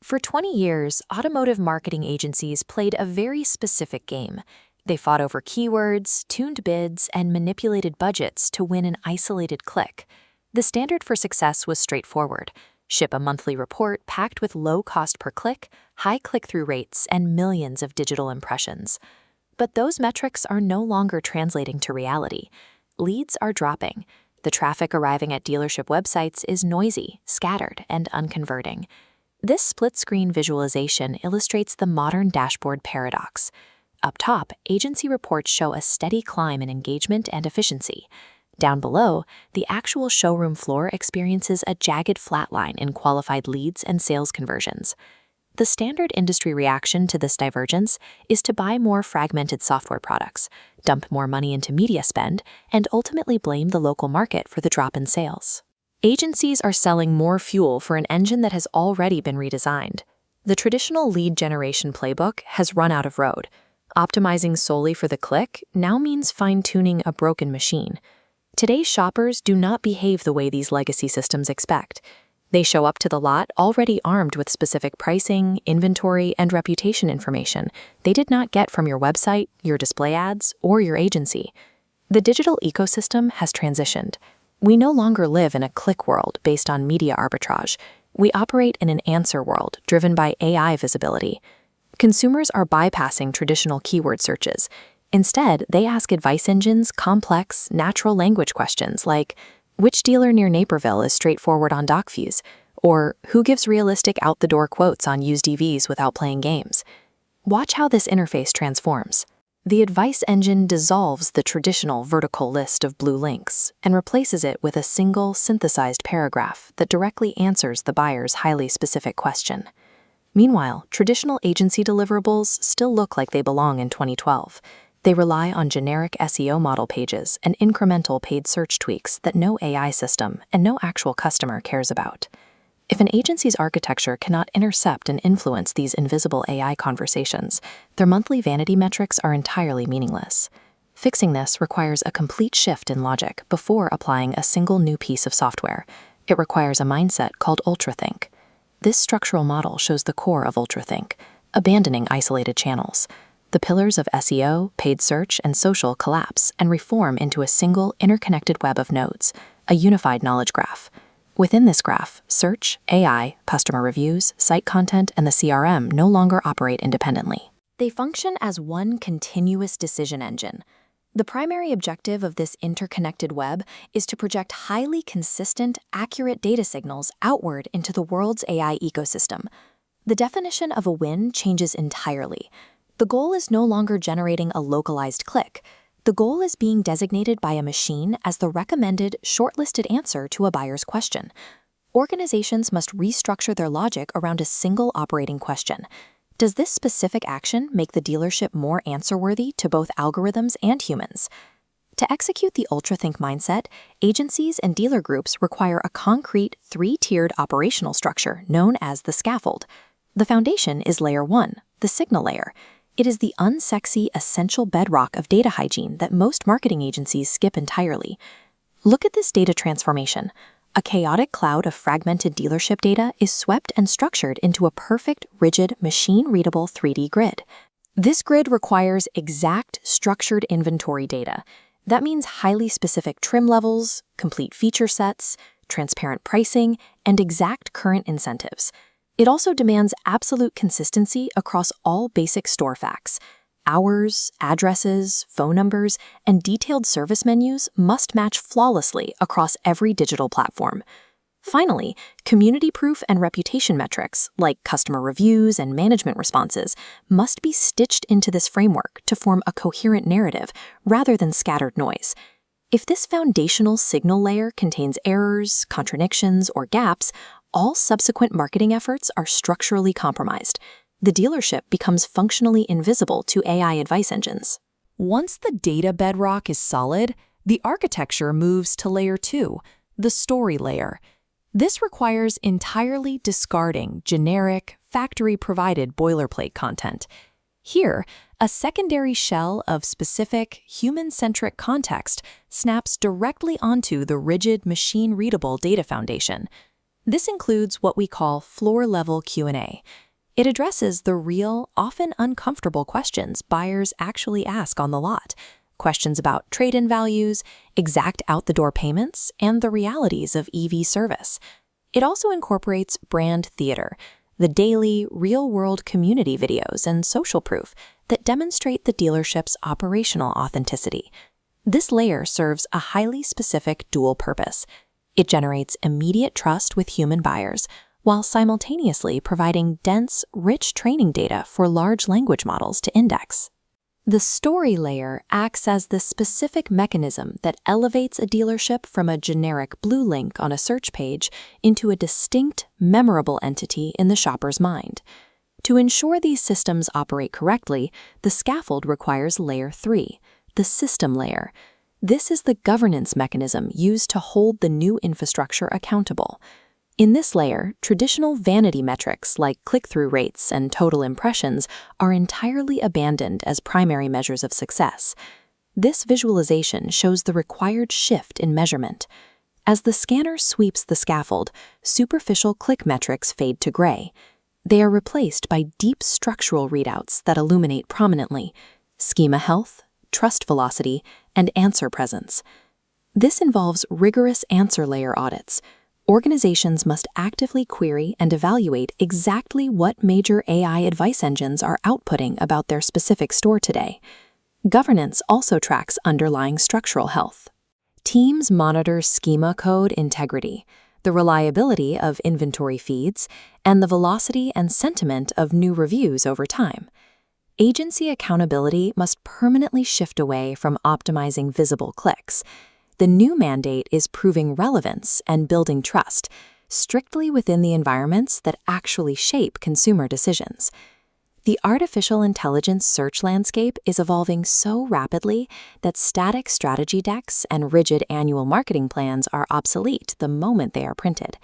For 20 years, automotive marketing agencies played a very specific game. They fought over keywords, tuned bids, and manipulated budgets to win an isolated click. The standard for success was straightforward. Ship a monthly report packed with low cost per click, high click-through rates, and millions of digital impressions. But those metrics are no longer translating to reality. Leads are dropping. The traffic arriving at dealership websites is noisy, scattered, and unconverting. This split-screen visualization illustrates the modern dashboard paradox. Up top, agency reports show a steady climb in engagement and efficiency. Down below, the actual showroom floor experiences a jagged flatline in qualified leads and sales conversions. The standard industry reaction to this divergence is to buy more fragmented software products, dump more money into media spend, and ultimately blame the local market for the drop in sales. Agencies are selling more fuel for an engine that has already been redesigned. The traditional lead generation playbook has run out of road. Optimizing solely for the click now means fine-tuning a broken machine. Today's shoppers do not behave the way these legacy systems expect. They show up to the lot already armed with specific pricing, inventory, and reputation information they did not get from your website, your display ads, or your agency. The digital ecosystem has transitioned. We no longer live in a click world based on media arbitrage. We operate in an answer world driven by AI visibility. Consumers are bypassing traditional keyword searches. Instead, they ask advice engines complex, natural language questions like, which dealer near Naperville is straightforward on DocFuse? Or who gives realistic out-the-door quotes on used EVs without playing games? Watch how this interface transforms. The advice engine dissolves the traditional vertical list of blue links and replaces it with a single synthesized paragraph that directly answers the buyer's highly specific question. Meanwhile, traditional agency deliverables still look like they belong in 2012. They rely on generic SEO model pages and incremental paid search tweaks that no AI system and no actual customer cares about. If an agency's architecture cannot intercept and influence these invisible AI conversations, their monthly vanity metrics are entirely meaningless. Fixing this requires a complete shift in logic before applying a single new piece of software. It requires a mindset called UltraThink. This structural model shows the core of UltraThink, abandoning isolated channels. The pillars of SEO, paid search, and social collapse and reform into a single interconnected web of nodes, a unified knowledge graph. Within this graph, search, AI, customer reviews, site content, and the CRM no longer operate independently. They function as one continuous decision engine. The primary objective of this interconnected web is to project highly consistent, accurate data signals outward into the world's AI ecosystem. The definition of a win changes entirely. The goal is no longer generating a localized click. The goal is being designated by a machine as the recommended, shortlisted answer to a buyer's question. Organizations must restructure their logic around a single operating question. Does this specific action make the dealership more answer-worthy to both algorithms and humans? To execute the UltraThink mindset, agencies and dealer groups require a concrete, three-tiered operational structure known as the scaffold. The foundation is layer 1, the signal layer. It is the unsexy, essential bedrock of data hygiene that most marketing agencies skip entirely. Look at this data transformation. A chaotic cloud of fragmented dealership data is swept and structured into a perfect, rigid, machine-readable 3D grid. This grid requires exact, structured inventory data. That means highly specific trim levels, complete feature sets, transparent pricing, and exact current incentives. It also demands absolute consistency across all basic store facts. Hours, addresses, phone numbers, and detailed service menus must match flawlessly across every digital platform. Finally, community-proof and reputation metrics, like customer reviews and management responses, must be stitched into this framework to form a coherent narrative rather than scattered noise. If this foundational signal layer contains errors, contradictions, or gaps, all subsequent marketing efforts are structurally compromised. The dealership becomes functionally invisible to AI advice engines. Once the data bedrock is solid, the architecture moves to layer 2, the story layer. This requires entirely discarding generic, factory-provided boilerplate content. Here, a secondary shell of specific, human-centric context snaps directly onto the rigid, machine-readable data foundation. This includes what we call floor-level Q&A. It addresses the real, often uncomfortable questions buyers actually ask on the lot. Questions about trade-in values, exact out-the-door payments, and the realities of EV service. It also incorporates brand theater, the daily, real-world community videos and social proof that demonstrate the dealership's operational authenticity. This layer serves a highly specific dual purpose. It generates immediate trust with human buyers, while simultaneously providing dense, rich training data for large language models to index. The story layer acts as the specific mechanism that elevates a dealership from a generic blue link on a search page into a distinct, memorable entity in the shopper's mind. To ensure these systems operate correctly, the scaffold requires Layer 3, the system layer. This is the governance mechanism used to hold the new infrastructure accountable. In this layer, traditional vanity metrics like click-through rates and total impressions are entirely abandoned as primary measures of success. This visualization shows the required shift in measurement. As the scanner sweeps the scaffold, superficial click metrics fade to gray. They are replaced by deep structural readouts that illuminate prominently: schema health, trust velocity, and answer presence. This involves rigorous answer layer audits. Organizations must actively query and evaluate exactly what major AI advice engines are outputting about their specific store today. Governance also tracks underlying structural health. Teams monitor schema code integrity, the reliability of inventory feeds, and the velocity and sentiment of new reviews over time. Agency accountability must permanently shift away from optimizing visible clicks. The new mandate is proving relevance and building trust, strictly within the environments that actually shape consumer decisions. The artificial intelligence search landscape is evolving so rapidly that static strategy decks and rigid annual marketing plans are obsolete the moment they are printed.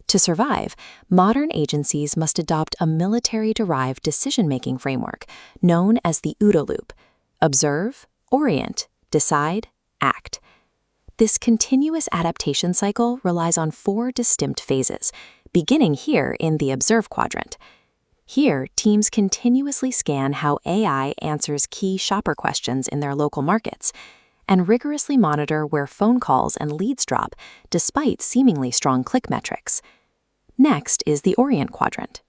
To survive, modern agencies must adopt a military-derived decision-making framework known as the OODA loop: observe, orient, decide, act. This continuous adaptation cycle relies on 4 distinct phases, beginning here in the observe quadrant. Here, teams continuously scan how AI answers key shopper questions in their local markets and rigorously monitor where phone calls and leads drop despite seemingly strong click metrics. Next is the orient quadrant.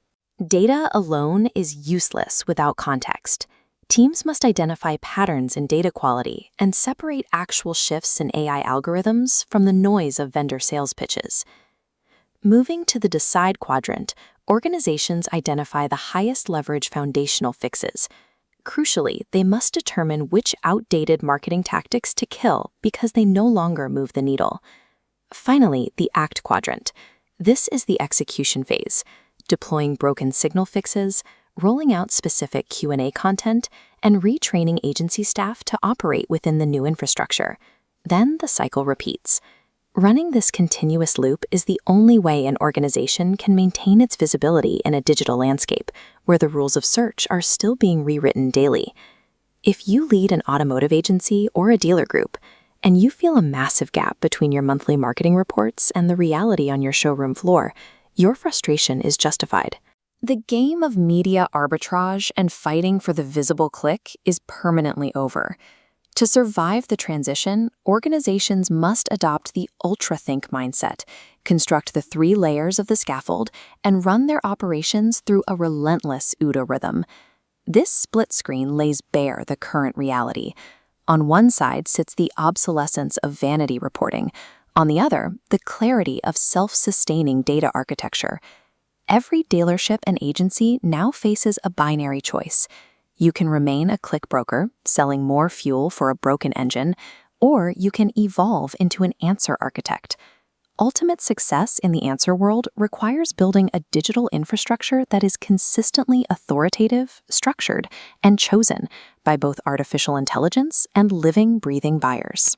Data alone is useless without context. Teams must identify patterns in data quality and separate actual shifts in AI algorithms from the noise of vendor sales pitches. Moving to the decide quadrant, organizations identify the highest leverage foundational fixes. Crucially, they must determine which outdated marketing tactics to kill because they no longer move the needle. Finally, the act quadrant. This is the execution phase, deploying broken signal fixes, rolling out specific Q&A content, and retraining agency staff to operate within the new infrastructure. Then the cycle repeats. Running this continuous loop is the only way an organization can maintain its visibility in a digital landscape where the rules of search are still being rewritten daily. If you lead an automotive agency or a dealer group, and you feel a massive gap between your monthly marketing reports and the reality on your showroom floor, your frustration is justified. The game of media arbitrage and fighting for the visible click is permanently over. To survive the transition, organizations must adopt the UltraThink mindset, construct the 3 layers of the scaffold, and run their operations through a relentless OODA rhythm. This split screen lays bare the current reality. On one side sits the obsolescence of vanity reporting. On the other, the clarity of self-sustaining data architecture. Every dealership and agency now faces a binary choice. You can remain a click broker, selling more fuel for a broken engine, or you can evolve into an answer architect. Ultimate success in the answer world requires building a digital infrastructure that is consistently authoritative, structured, and chosen by both artificial intelligence and living, breathing buyers.